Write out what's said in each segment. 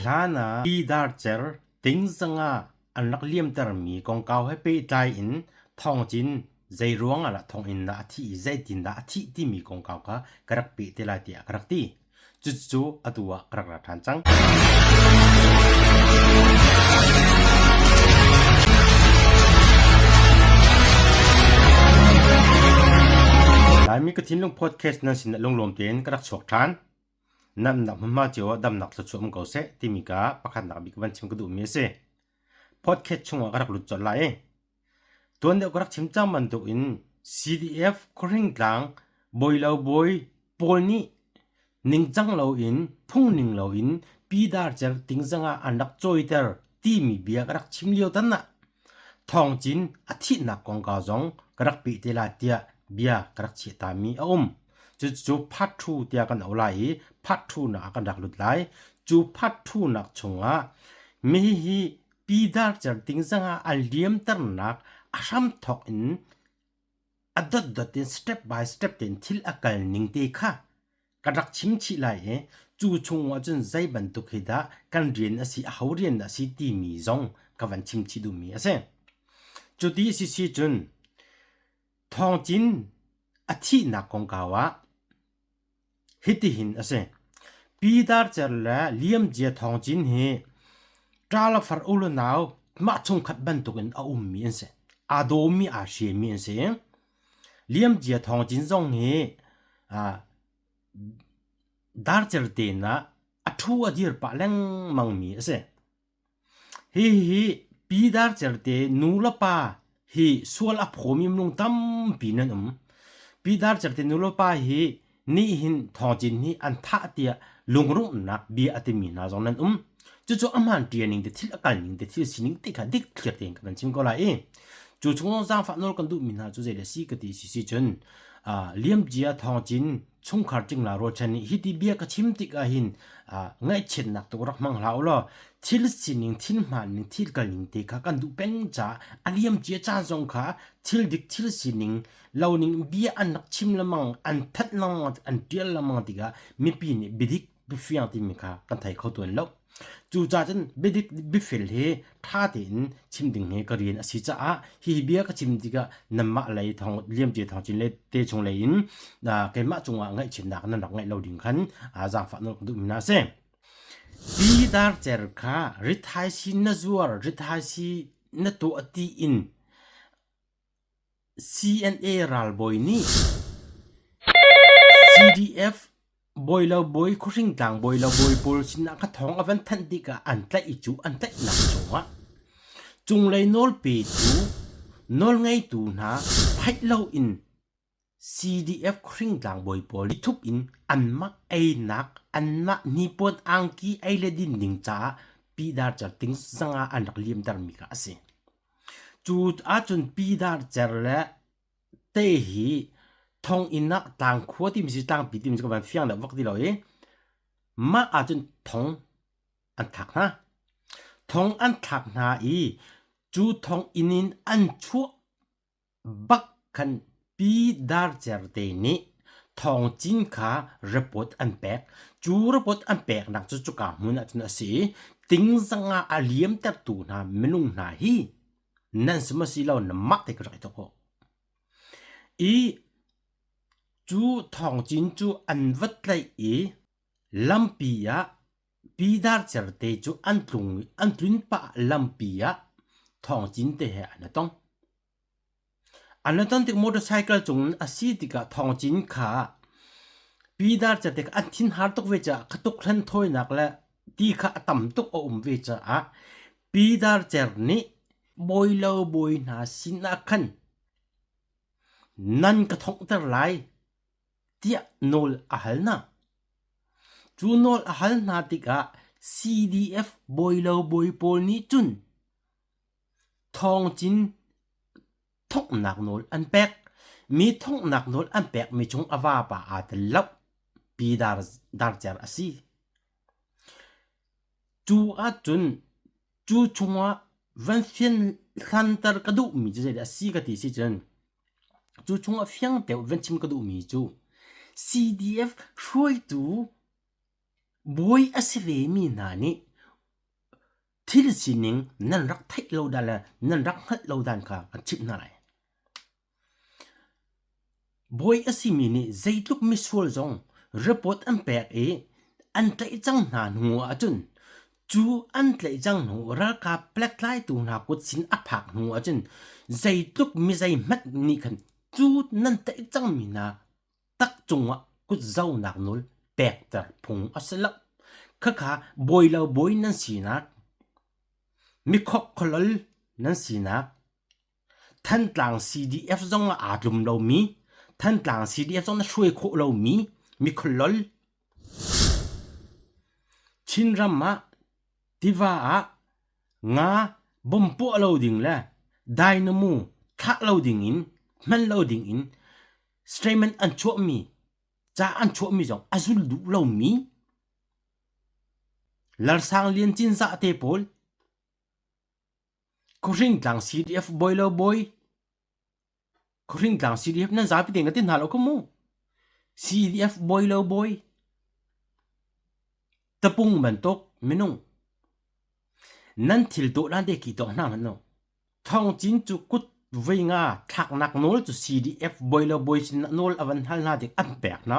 alana idar cher ting zanga anak liam ter mi kong kaw he pe tai in thong chin zai ruang ala thong in na thi zai tin da thi ti mi kong kaw ka karak pe te la tia karak ti chu atua karak ra than chang lai mi ka thin long podcast na sin long lom ten karak chok than nam nak ma chiwa dam nak lu chum ko se ti mi ka pakhat nak bi ka ban chim ka du mi se podcast chunga karak lu chol lai tuan de karak chim cham man to in CDF koring tlang boilo boy polni ning chang lo in phung ning lo in pi dar cher ting zanga anak choiter ti mi bia karak chim lio tan na thong chin athi na kong ka jong karak pi te la tia bia karak chi ta mi om chu phat thu tia kan olai phat thu na kan dak lut lai chu phat thu nak chunga mi hi pi dar cher ting zanga al liam tar nak asam thok in adot in step by step tin thil akal ning te kha karak chim chi lai chu chungwa chun zai ban tu khida kan rian asi haurian asi ti mi zong ka van chim chi du mi ase chu ti si chun thong chin athi na kong kawa hiti hin ase pi dar cher la liam je thong chin he trala far ulu naw ma chung khat ban tu in a mi ase adomi a she mi ase liam je thong chin zong he dar cher te na athu adir pa leng mang mi ase hi pi dar cher te nu la pa hi sual a phomi mlung tam pi nan pi dar cher te nu la pa hi ni hin thong chin ni an tha tia lungrum nak bi atimi na zong nan chu aman training de thil akal ning de thil sining te kha dik clear te kan chim ko la chu chung zang fa nol kan du min ha chu je le si ka ti si chun liam jia thong chin chung khar ching la ro chani hi ti bia ka chim ti ka hin ngai chen nak to rak mang lau lo thil sining thil man ning thil kal ning te kha kan du pen cha aliam jia cha zong kha thil dik thil sining lo ning bia an nak chim lamang an that lang an tial lamang ti ga mi pi ni bidik bi fiang ti mi kha kan thai kho ton lo chu cha chen bidik bi fil he tha tin chim ding he ka rian asi cha hi bia ka chim ti ga namma lai thong liam je thong chin le te chung le in na ke ma chunga ngai chin nak na nak ngai lo ding khan za fa no du mi na se pi dar cher kha rithai si na zuar rithai si na to ati in CNA ral boy ni CDF boilo boy khuring tang boilo boy pol sin ka thong avan than ti ka an tlai chu an tlai na chuwa chung lei nol pe chu nol ngai tu na thai lo in CDF khuring tang boy pol thup in an mak ai nak an na ni pot ang ki ai le din ding cha pi dar cha ting sanga an rak liam dar mi ka ase chu a chun pi dar cher le te hi thong inna tang khuwa ti mi si tang pi ti mi ka ban fiang da wak di lo ma a chun thong an thak na i chu thong inin an chu bak khan pi dar cher te ni thong chin kha report an pek chu report an pek nak chu ka mun a chun si ting zanga aliam ta tu na menung na hi nan sma si lo na mak te ka to ko i chu thong chin chu an vat lai lampia pi dar cher te chu an tlun pa lampia thong chin te he anatong te motorcycle chung asi tika thong chin kha pi dar cher te an thin har tok ve cha khatuk thlan thoi nak la ti kha atam tok ve cha pi dar cher ni boilo boy na sin a khan nan ka thong tar lai tia nol ahal na chu nol ahal na tika CDF boilo boy pol ni chun thong chin thok nak nol an pek mi thok nak nol an pek mi chung awa pa at lap pi dar cher asi chu a chun chu chunga van fian khantar ka du mi je asi ka ti si chen chu chunga fiang te van chim ka du mi chu CDF shui tu boy asve mi nani thil sining nan rak thai lo dan la nan rak hat lo dan kha chip na lai boy asimi ni zaitluk misfol zong report an pek an tlai chang na nu achun chu an tlai chang nu ra ka plek lai tu na kut sin aphak nu achun zaitluk mi zai mat ni khan chu nan tlai chang mi na tak chungwa kut zau nak nul pek tar phung asalak khakha boy lo boy nan sina mi khok kholol nan sina than tlang CDF zong a atlum lo mi than tlang CDF zong na shwe kho lo mi kholol chin ramma tiva a nga bompo loading la dynamo kha loading in man loading in statement an cho mi cha an cho mi zong azul du lo mi lar sang lien chin za te pol ko ring tlang CDF boy lo boy ko ring tlang CDF nan za pi teng tin halo ko mo CDF boy lo boy tapung man tok minung nan thil to lan de ki to na man no thong chin chu kut vei nga thak nak nol chu CDF boy lo boy chin nol avan hal na de an pek na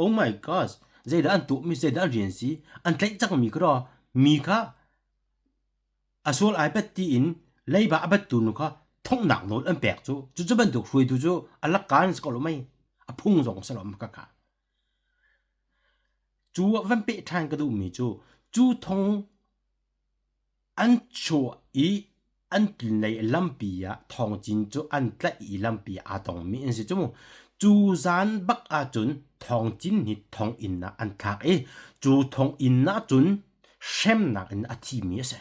oh my gosh zai da an tu mi zai da rian si an tlai chak mi kro mi kha asol ipad ti in lei ba abat tu nu kha thong nak nol an pek chu ban tu hrui tu chu alak kan ko lo mai a phung zong salom ka ka chu van pe than ka du mi chu thong an cho i an tin nei lampia thong chin chu an tla i lampia a tong mi en si chu chu zan bak a chun thong chin ni thong in na an thak chu thong in na chun shem na in a thi mi se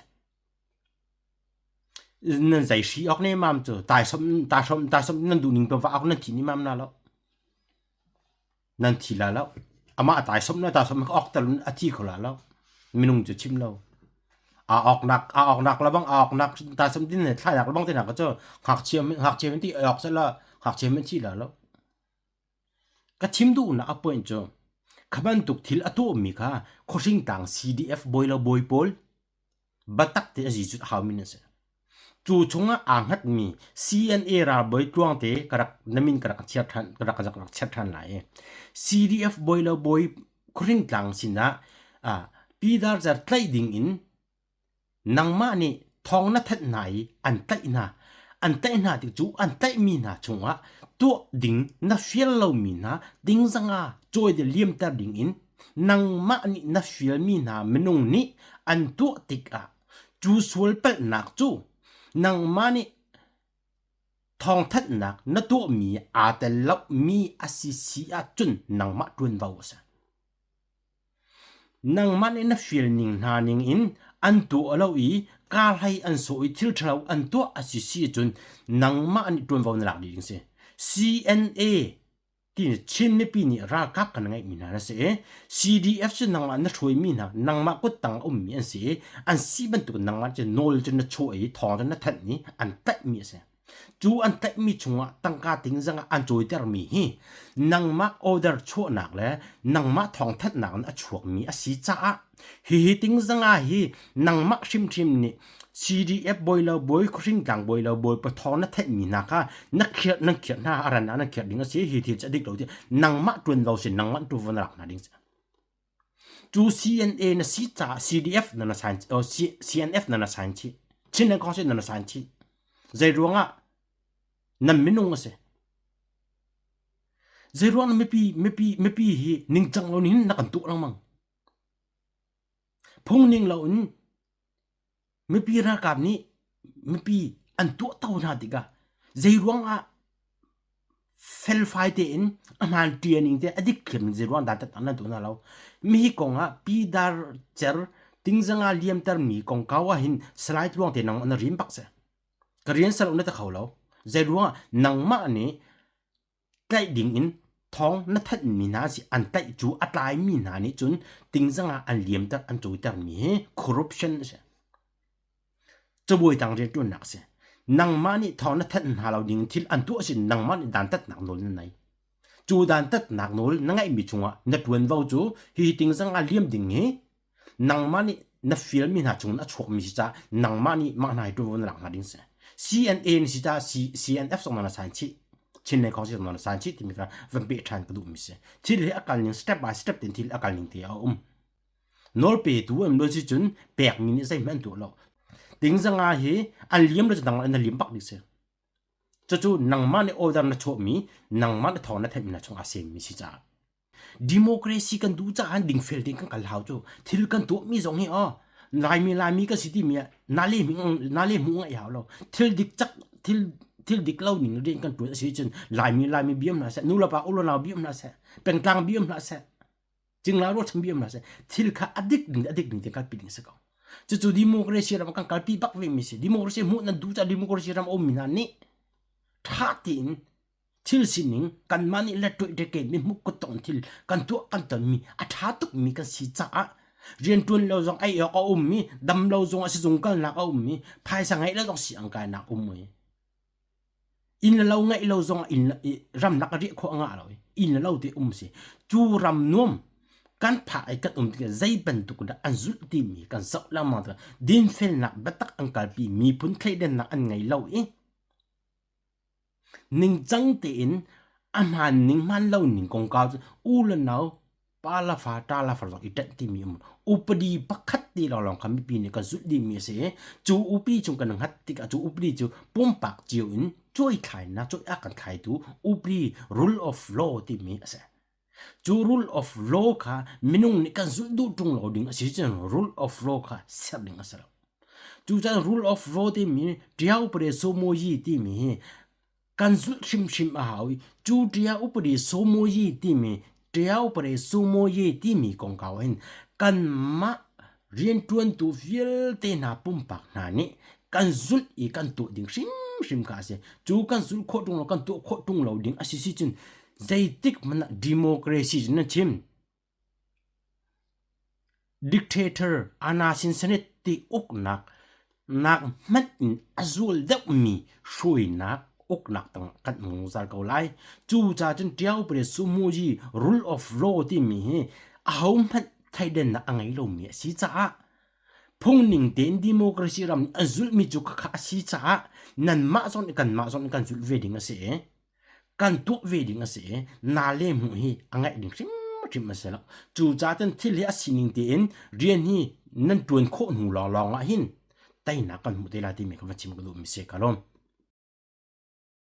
nan zai shi ok ne mam chu ta som nan du ning to va ok nan thi ni mam na lo nan thi la lo ama ta som ok tal a thi khola lo minung chu chim lo a ok nak la bang ok nak ta som din ne thai nak la bang te nak cho hak chem ti ok sa la hak chem chi la lo ka chim du na a point cho khaban tuk thil atu mi kha khoring tang CDF boy lo boy pol batak te aji chu how min se chu chunga anghat mi CNA ra boy tuang te karak namin karak chat than lai CDF boy lo boy khoring tang sina a pidar jar tlai ding in nangma ni thong na that nai an tai na ti chu an tai mi na chunga to ding na fiel lo mi na ding zanga joy de liam ta ding in nangma ni na fiel mi na menung ni an to tik a chu sul pel nak chu nangma ni thong that nak na to mi a te lop mi asisi a chun nangma tun vau sa nangma ni na fiel ning na ning in an to alo i ka hai an so i thil thlau an to asisi chun nangma ani tun vau na lak ding se CNA tin chin ni pi ni ra kap kan ngai mi na se CDF chu nangma na throi mi na nangma ko tang mi an se an si ban tu nangma che nol chen na choi thong na that ni an tai mi se chu an tai mi chunga tangka ting zanga an choi ter mi hi nangma order cho nak le nangma thong that nak na chuak mi a si cha hi ting zanga hi nangma shim ni CDF boy lo boy khring tang boy lo boy pa thong na that mi na ka na khiat na aran na khiat ding si hi thi cha dik lo ti nangma tun lo sin nangma tu von rak na ding chu CNA na si cha CDF na san o CNF na san chi chin na ko se na san chi zai ruanga nam minung se zai ruang me pi hi ning chang lo nin na kan tu lang mang phung ning lo un me pi ra kap ni me pi an tu tau na diga zai ruang a fel fai te in aman training te adik khin zai ruang da ta na tu na lo mi hi kong a pi dar cher ting zanga liam tar mi kong kawa hin slide ruang te nang na rim pak se Korean sal una ta khawlo zai ruang nang ma ni kai ding in thong na that mi na si an tai chu atlai mi na ni chun ting zanga an liam tar an chui tar mi corruption se choboi tang re tu nak se nang ma ni thong na that ha lo ding thil an tu sin nang ma ni dan tat nak nol nai chu dan tat nak nol na ngai mi chunga na tuen vau chu hi ting zanga liam ding he nang ma ni na film min ha chung na chok mi cha nang mani ma nai tu won lang ma ding se CNN si cha CNF song na san chi chin ne khong si na san chi ti mi ka van be than ka du mi se thil he akal ning step by step tin thil akal ning ti a nol pe tu em lo chi chun pek mi ni sai man tu lo ting zanga he an liam lo dang an lim bak dik se chu nang ma ne order na chok mi nang ma ne thon na them na chung a sem mi si cha democracy kan du cha an ding fel ding kan kal hau chu thil kan tu mi zong hi a lai mi ka city mi na le mu nga ya lo thil dik chak thil dik lo ning ring kan tu si chen lai mi biam na se nu la pa ulo na biam na se peng tang biam na se jing la ro cham biam na se thil kha adik ding te kal pi ding se ko chu democracy ram kan kal pi bak ve mi se democracy mu na du cha democracy ram om mi na ni tha tin thil sining kan mani la to de ke mi muk ko ton thil kan tu kan ton mi a tha tuk mi kan si cha a rian tun lo zong ai yo ko mi dam lo zong a si zong kal na ko mi phai sa ngai la zong si ang kai na moi in la lo ngai lo zong in ram nak ri kho nga lo in la lo te si chu ram nom kan pha ai kat ti zai ban tu da an zul ti mi kan sa la ma da din fel nak batak ang kal pi mi pun khai den na an ngai lo ning chang te in amhan ning man lo ning kong ka u la nau pa la fa ta la fa i tat ti mi upadi pakhat ti lo long kham pi ne ka zu di mi se chu upi chung kan hat ti ka chu updi chu pum pak chiu in choi khai na choi a kan khai tu upri rule of law ti mi ase chu rule of law kha minung ni kan zu du tung lo ding ase chen rule of law kha sab ding ase chu cha rule of law ti mi diau pre so mo yi ti mi kan zul shim a hawi chu dia upri somo yi ti mi dia upri somo yi ti mi kong kawen kan ma rian tuan tu viel te na pum pak na ni kan zul I kan tu ding shim ka se chu kan zul kho tung lo kan tu kho tung lo ding asisi chin zaitik mana democracy na chim dictator anasin senate ti ok nak man in azul da mi shui nak ok nak tang kat mong zar ko lai chu cha chen tiao pre sumo ji rule of law ti mi a hom phat thai den na angai lo mi si cha phung ning den democracy ram azul mi chu kha si cha nan ma zon kan zul wedding ase kan tu wedding ase na le mu hi angai ding sim masala chu cha chen thil hi asining den rian hi nan tuan kho nu long la hin tai na kan mu te la ti mi ka chim ko mi se kalom